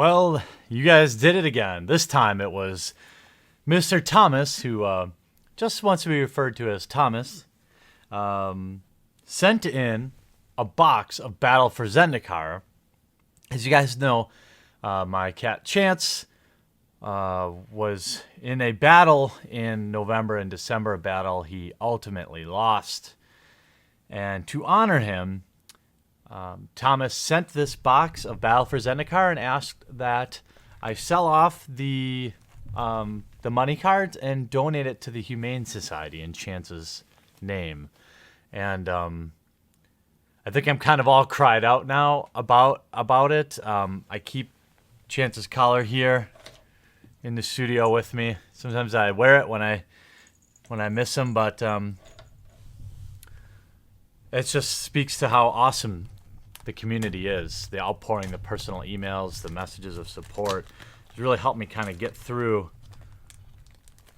Well, you guys did it again. This time it was Mr. Thomas, who just wants to be referred to as Thomas, sent in a box of Battle for Zendikar. As you guys know, my cat Chance was in a battle in November and December, a battle he ultimately lost. And to honor him, Thomas sent this box of Battle for Zendikar and asked that I sell off the money cards and donate it to the Humane Society in Chance's name. And I think I'm kind of all cried out now about it. I keep Chance's collar here in the studio with me. Sometimes I wear it when I miss him, but it just speaks to how awesome the community is. The outpouring, the personal emails, the messages of support has really helped me kind of get through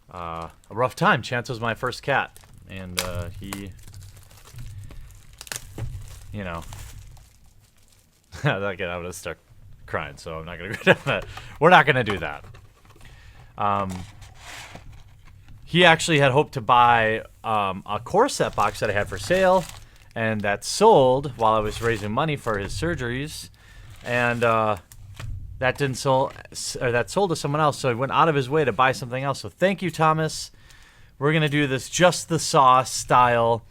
a rough time. Chance was my first cat, and he, you know, I'm going to start crying, so I'm not going to go down that. We're not going to do that. He actually had hoped to buy a core set box that I had for sale, and that sold while I was raising money for his surgeries, and that sold to someone else. So he went out of his way to buy something else. So thank you, Thomas. We're gonna do this just the sauce style,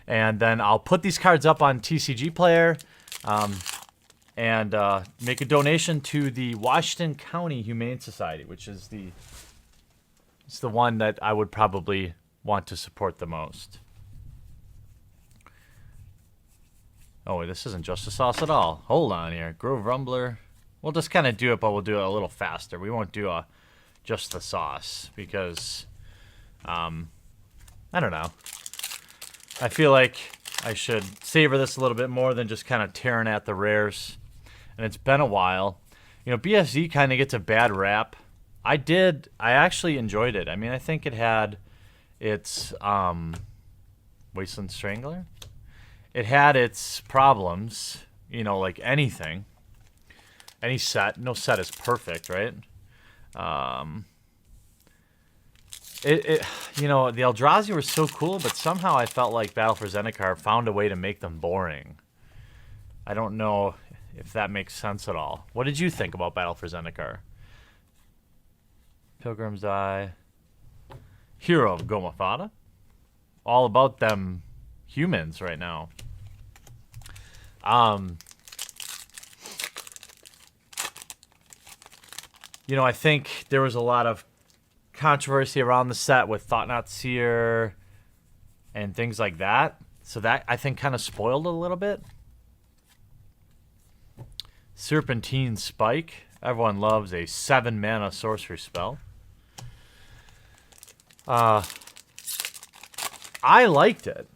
and then I'll put these cards up on TCG Player, and make a donation to the Washington County Humane Society, which is it's the one that I would probably want to support the most. Oh, wait, this isn't just the sauce at all. Hold on here. Grove Rumbler. We'll just kind of do it, but we'll do it a little faster. We won't do just the sauce because, I don't know. I feel like I should savor this a little bit more than just kind of tearing at the rares. And it's been a while. You know, BFZ kind of gets a bad rap. I actually enjoyed it. I mean, I think it had its, Wasteland Strangler? It had its problems, you know, like anything. Any set. No set is perfect, right? You know, the Eldrazi were so cool, but somehow I felt like Battle for Zendikar found a way to make them boring. I don't know if that makes sense at all. What did you think about Battle for Zendikar? Pilgrim's Eye. Hero of Gomafada. All about them humans right now. You know, I think there was a lot of controversy around the set with Thought Not Seer and things like that. So that, I think, kind of spoiled it a little bit. Serpentine Spike. Everyone loves a 7-mana sorcery spell. I liked it.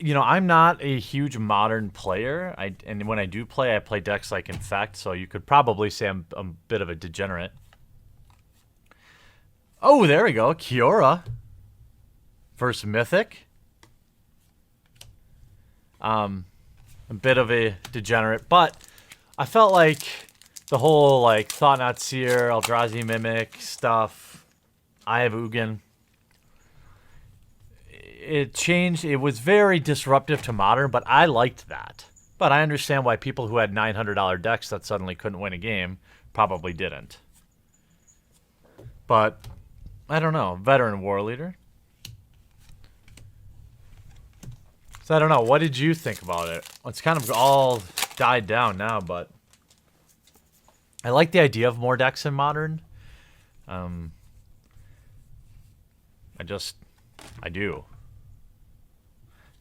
I'm not a huge modern player. And when I do play, I play decks like Infect, so you could probably say I'm a bit of a degenerate. Oh, there we go. Kiora. First Mythic. A bit of a degenerate, but I felt like the whole Thought Not Seer, Eldrazi Mimic stuff, Eye of Ugin, it changed. It was very disruptive to Modern, but I liked that. But I understand why people who had $900 decks that suddenly couldn't win a game probably didn't. But, I don't know. Veteran War Leader. So I don't know. What did you think about it? It's kind of all died down now, but I like the idea of more decks in Modern. I do.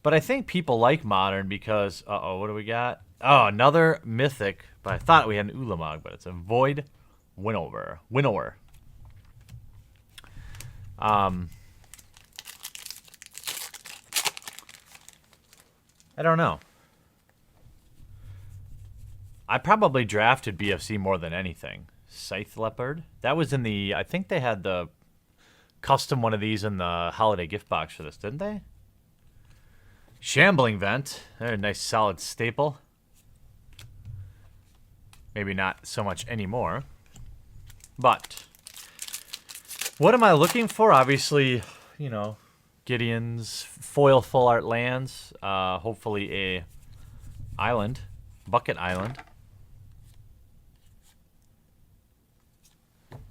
But I think people like Modern because, what do we got? Oh, another Mythic, but I thought we had an Ulamog, but it's a Void Winnower. I don't know. I probably drafted BFC more than anything. Scythe Leopard. That was in the, I think they had the custom one of these in the holiday gift box for this, didn't they? Shambling Vent. They're a nice solid staple. Maybe not so much anymore. But what am I looking for? Obviously, you know, Gideon's foil full art lands. Hopefully a island. Bucket Island.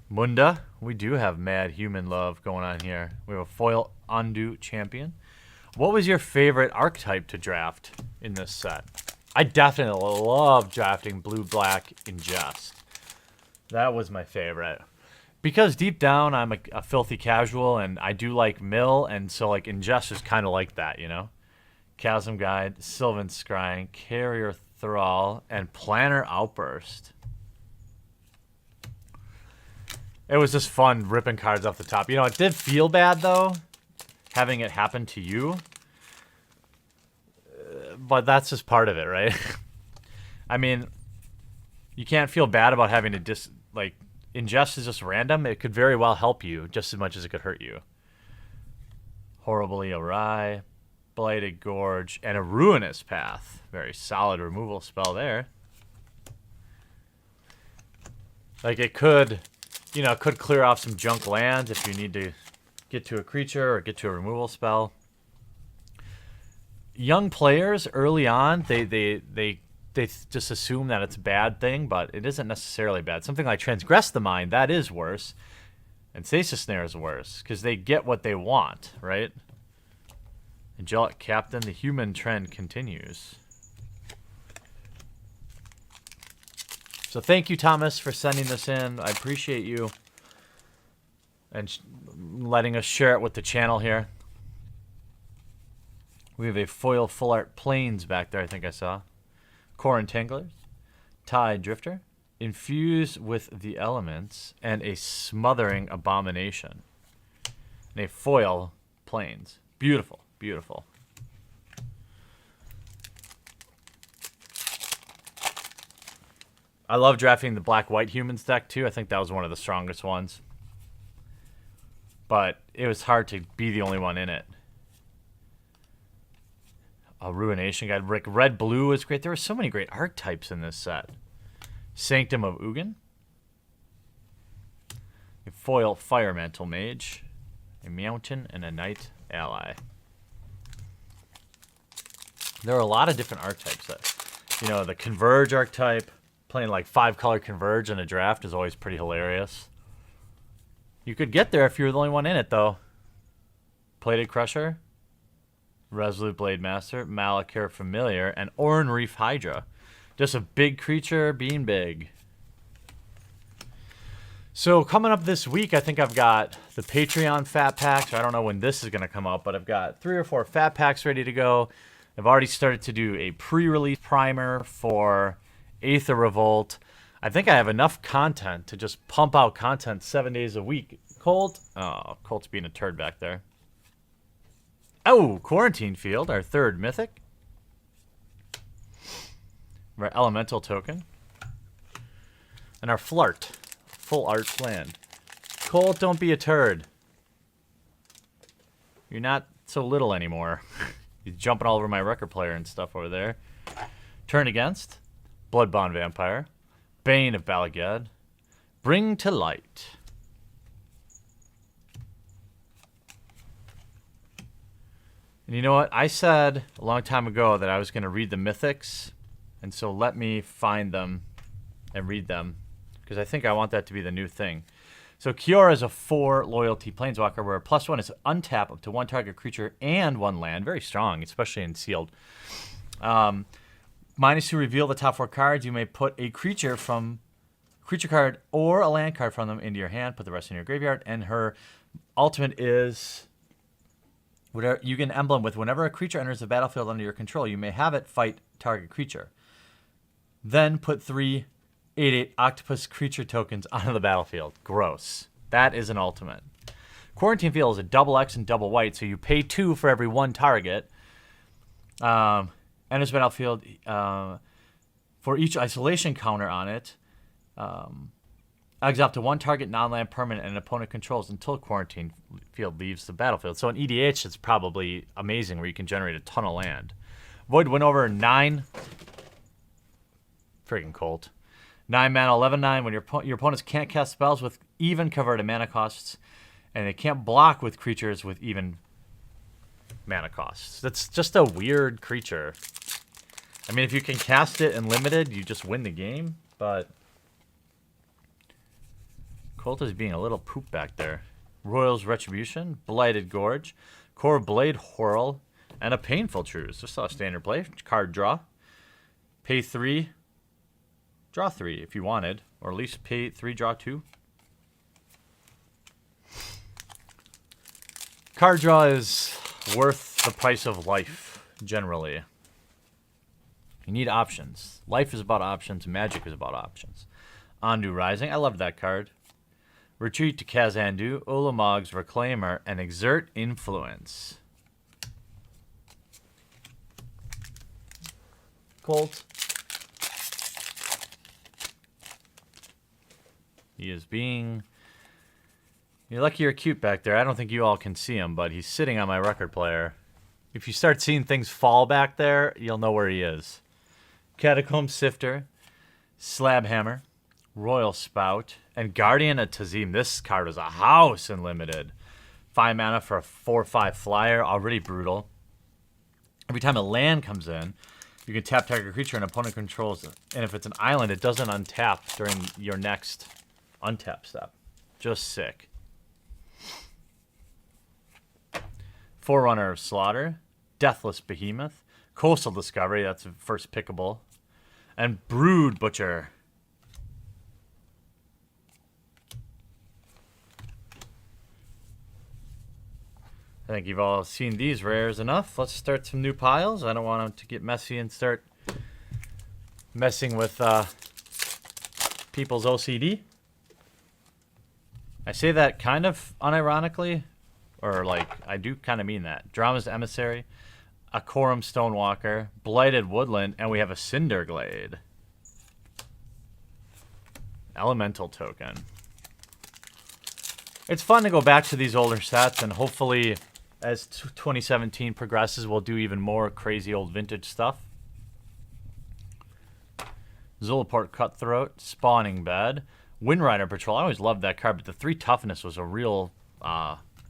Munda. We do have mad human love going on here. We have a foil undo champion. What was your favorite archetype to draft in this set? I definitely love drafting blue-black Ingest. That was my favorite. Because deep down, I'm a filthy casual, and I do like mill, and so like Ingest is kind of like that, you know? Chasm Guide, Sylvan Scrying, Carrier Thrall, and Planner Outburst. It was just fun ripping cards off the top. You know, it did feel bad, though, having it happen to you. But that's just part of it, right? I mean, you can't feel bad about having to Ingest is just random. It could very well help you just as much as it could hurt you. Horribly Awry, Blighted Gorge, and a Ruinous Path. Very solid removal spell there. Like, it could, you know, it could clear off some junk lands if you need to get to a creature or get to a removal spell. Young players early on, they just assume that it's a bad thing, but it isn't necessarily bad. Something like Transgress the Mind, that is worse. And Stasis Snare is worse, because they get what they want, right? Angelic Captain, the human trend continues. So thank you, Thomas, for sending this in. I appreciate you. And letting us share it with the channel here. We have a foil full art Plains back there, I think I saw. Core Entanglers, Tide Drifter, Infuse with the Elements, and a Smothering Abomination. And a foil Plains. Beautiful, beautiful. I love drafting the black-white humans deck, too. I think that was one of the strongest ones. But it was hard to be the only one in it. A Ruination Guide. Red-blue is great. There were so many great archetypes in this set. Sanctum of Ugin. A foil Firemantle Mage. A Mountain and a Knight Ally. There are a lot of different archetypes. That, you know, the Converge archetype. Playing like 5-color Converge in a draft is always pretty hilarious. You could get there if you were the only one in it, though. Plated Crusher. Resolute Blade Master, Malakir Familiar, and Oran Reef Hydra. Just a big creature being big. So coming up this week, I think I've got the Patreon Fat Packs. I don't know when this is going to come out, but I've got 3 or 4 Fat Packs ready to go. I've already started to do a pre-release primer for Aether Revolt. I think I have enough content to just pump out content 7 days a week. Colt? Oh, Colt's being a turd back there. Oh, Quarantine Field, our 3rd mythic. Our elemental token. And our Flirt, full art land. Colt, don't be a turd. You're not so little anymore. He's jumping all over my record player and stuff over there. Turn Against. Bloodbond Vampire. Bane of Balagad. Bring to Light. And you know what? I said a long time ago that I was going to read the mythics. And so let me find them and read them. Because I think I want that to be the new thing. So Kiora is a 4 loyalty planeswalker where +1 is untap up to 1 target creature and 1 land. Very strong, especially in sealed. -2, reveal the top 4 cards. You may put a creature card or a land card from them into your hand. Put the rest in your graveyard. And her ultimate is... whatever you get an emblem with whenever a creature enters the battlefield under your control, you may have it fight target creature. Then put 3 8/8 octopus creature tokens onto the battlefield. Gross. That is an ultimate. Quarantine Field is a double X and double white, so you pay 2 for every 1 target. Enters battlefield for each isolation counter on it. Exile up to 1 target non-land permanent an opponent controls until Quarantine Field leaves the battlefield. So in EDH, it's probably amazing where you can generate a ton of land. Void went over 9. Friggin' Colt. 9 mana, 11/9. When your opponents can't cast spells with even converted mana costs, and they can't block with creatures with even mana costs. That's just a weird creature. I mean, if you can cast it in limited, you just win the game, but Colt is being a little poop back there. Royal's Retribution, Blighted Gorge, Core Blade Whirl, and a Painful Truce. Just a standard play. Card draw. Pay 3, draw 3 if you wanted, or at least pay 3, draw 2. Card draw is worth the price of life, generally. You need options. Life is about options. Magic is about options. Ondu Rising. I loved that card. Retreat to Kazandu, Ulamog's Reclaimer, and Exert Influence. Colt. He is being... You're lucky you're cute back there. I don't think you all can see him, but he's sitting on my record player. If you start seeing things fall back there, you'll know where he is. Catacomb Sifter, Slab Hammer, Royal Spout, and Guardian of Tazim. This card is a house in limited. 5 mana for a 4/5 flyer, already brutal. Every time a land comes in, you can tap target creature an opponent controls it. And if it's an island, it doesn't untap during your next untap step. Just sick. Forerunner of Slaughter, Deathless Behemoth, Coastal Discovery, that's first pickable, and Brood Butcher. I think you've all seen these rares enough. Let's start some new piles. I don't want them to get messy and start messing with people's OCD. I say that kind of unironically, or like I do kind of mean that. Drama's Emissary, a Korum Stonewalker, Blighted Woodland, and we have a Cinderglade. Elemental token. It's fun to go back to these older sets, and hopefully as 2017 progresses, we'll do even more crazy old vintage stuff. Zulaport Cutthroat, Spawning Bed, Windrider Patrol. I always loved that card, but the 3 toughness was a real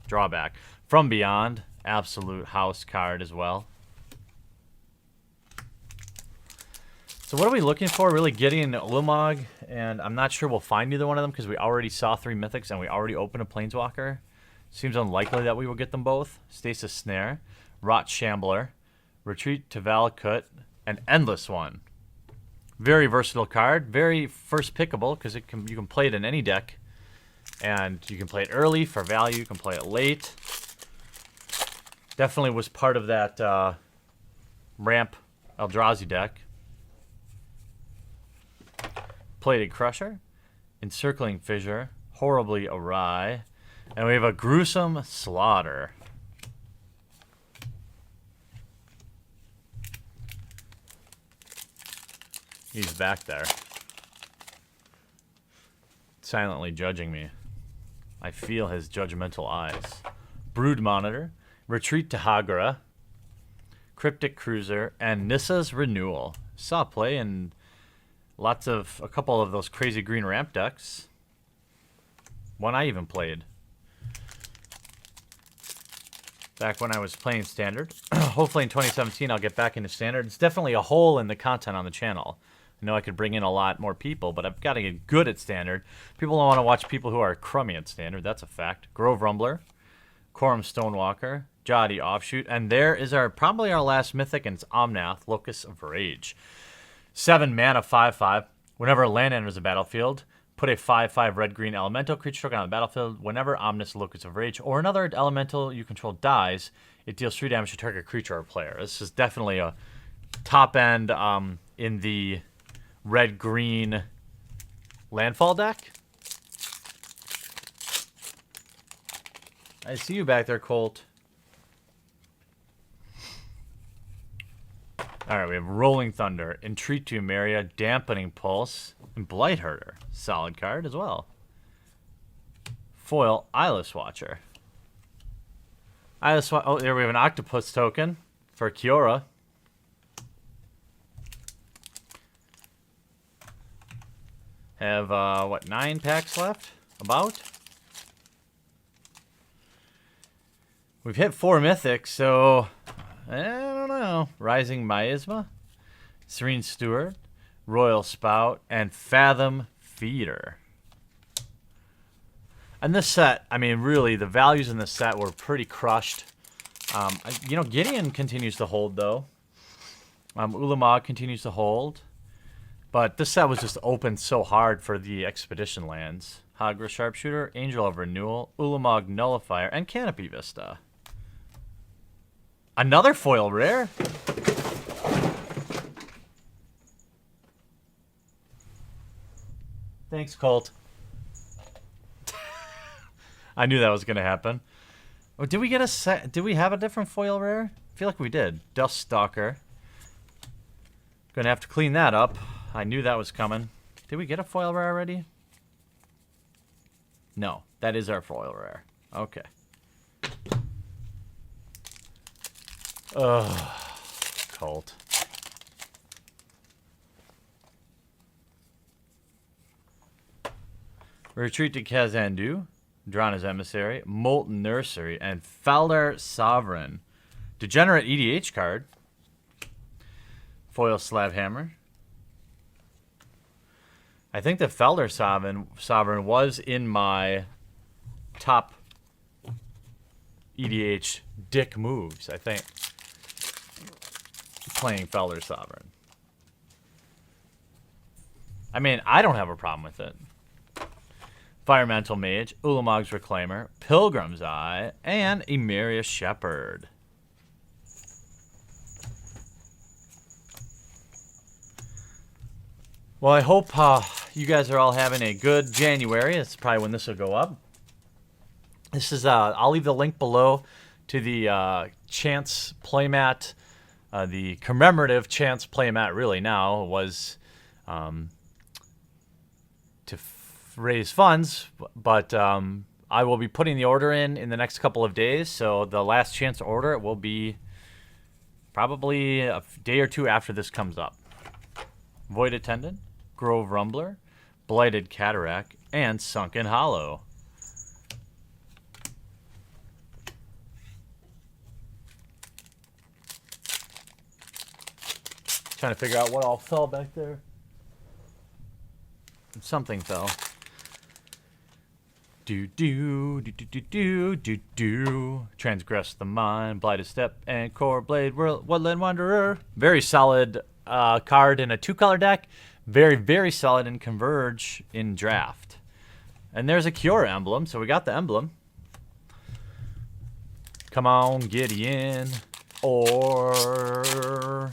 drawback. From Beyond, absolute house card as well. So what are we looking for? Really getting Ulamog, and I'm not sure we'll find either one of them because we already saw 3 mythics and we already opened a Planeswalker. Seems unlikely that we will get them both. Stasis Snare, Rot Shambler, Retreat to Valakut, and Endless One. Very versatile card. Very first pickable because you can play it in any deck. And you can play it early for value. You can play it late. Definitely was part of that Ramp Eldrazi deck. Plated Crusher, Encircling Fissure, Horribly Awry, and we have a Gruesome Slaughter. He's back there, silently judging me. I feel his judgmental eyes. Brood Monitor, Retreat to Hagara, Cryptic Cruiser, and Nissa's Renewal. Saw play in a couple of those crazy green ramp decks. One I even played back when I was playing Standard. Hopefully in 2017 I'll get back into Standard. It's definitely a hole in the content on the channel. I know I could bring in a lot more people, but I've got to get good at Standard. People don't want to watch people who are crummy at Standard. That's a fact. Grove Rumbler, Korum Stonewalker, Jodi Offshoot, and there is probably our last mythic, and it's Omnath, Locus of Rage. 7 mana, 5/5. Whenever a land enters the battlefield, put a 5/5 red-green elemental creature token on the battlefield. Whenever Omnath, Locus of Rage, or another elemental you control dies, it deals 3 damage to target creature or player. This is definitely a top end in the red-green landfall deck. I see you back there, Colt. All right, we have Rolling Thunder, Entreat to Maria, Dampening Pulse, and Blightherder. Solid card as well. Foil, Eyeless Watcher. Oh, there we have an Octopus token for Kiora. Have, what, 9 packs left? About? We've hit 4 mythics, so I don't know. Rising Miasma, Serene Steward, Royal Spout, and Fathom Feeder. And this set, I mean, really, the values in this set were pretty crushed. You know, Gideon continues to hold, though. Ulamog continues to hold. But this set was just opened so hard for the Expedition lands. Hagra Sharpshooter, Angel of Renewal, Ulamog Nullifier, and Canopy Vista. Another foil rare? Thanks, Colt. I knew that was going to happen. Oh, did we get a set? Did we have a different foil rare? I feel like we did. Dust Stalker. Gonna have to clean that up. I knew that was coming. Did we get a foil rare already? No, that is our foil rare. Okay. Ugh, Colt. Retreat to Kazandu, Drana's Emissary, Molten Nursery, and Faldar Sovereign. Degenerate EDH card. Foil Slab Hammer. I think the Felder Sovereign was in my top EDH dick moves, I think. Playing Felder Sovereign. I mean, I don't have a problem with it. Firemantle Mage, Ulamog's Reclaimer, Pilgrim's Eye, and Emeria Shepherd. Well, I hope you guys are all having a good January. That's probably when this will go up. This is, I'll leave the link below to the Chance playmat. The commemorative Chance playmat, really now, was to raise funds. But I will be putting the order in the next couple of days. So the last chance to order it will be probably a day or two after this comes up. Void Attendant, Grove Rumbler, Blighted Cataract, and Sunken Hollow. Trying to figure out what all fell back there. Something fell. Do. Transgress the Mind, Blighted Step, and Core Blade, Woodland Wanderer. Very solid card in a 2-color deck. Very, very solid in Converge in Draft. And there's a Cure emblem, so we got the emblem. Come on, Gideon. Or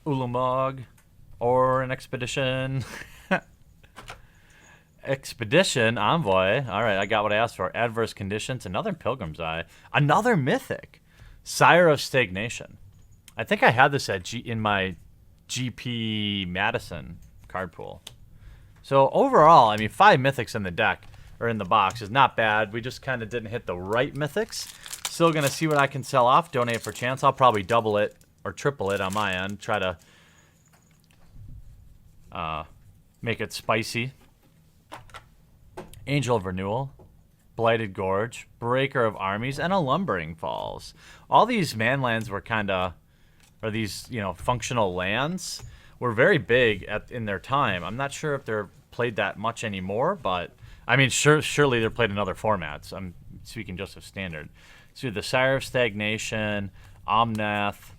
Ulamog. Or an Expedition. Expedition Envoy. All right, I got what I asked for. Adverse Conditions. Another Pilgrim's Eye. Another Mythic. Sire of Stagnation. I think I had this in my GP Madison card pool. So overall, I mean, 5 Mythics in the deck, or in the box, is not bad. We just kind of didn't hit the right Mythics. Still going to see what I can sell off. Donate for chance. I'll probably double it or triple it on my end. Try to make it spicy. Angel of Renewal, Blighted Gorge, Breaker of Armies, and a Lumbering Falls. All these manlands were kind of, or these, you know, functional lands were very big in their time. I'm not sure if they're played that much anymore, but I mean, surely they're played in other formats. I'm speaking just of Standard. So the Sire of Stagnation, Omnath,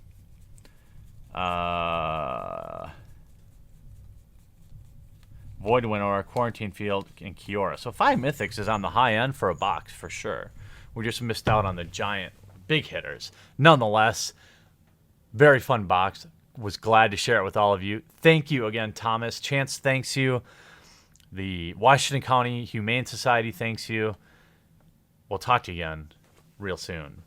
Void Winnower, Quarantine Field, and Kiora. So 5 Mythics is on the high end for a box, for sure. We just missed out on the giant, big hitters. Nonetheless, very fun box. Was glad to share it with all of you. Thank you again, Thomas. Chance thanks you. The Washington County Humane Society thanks you. We'll talk to you again real soon.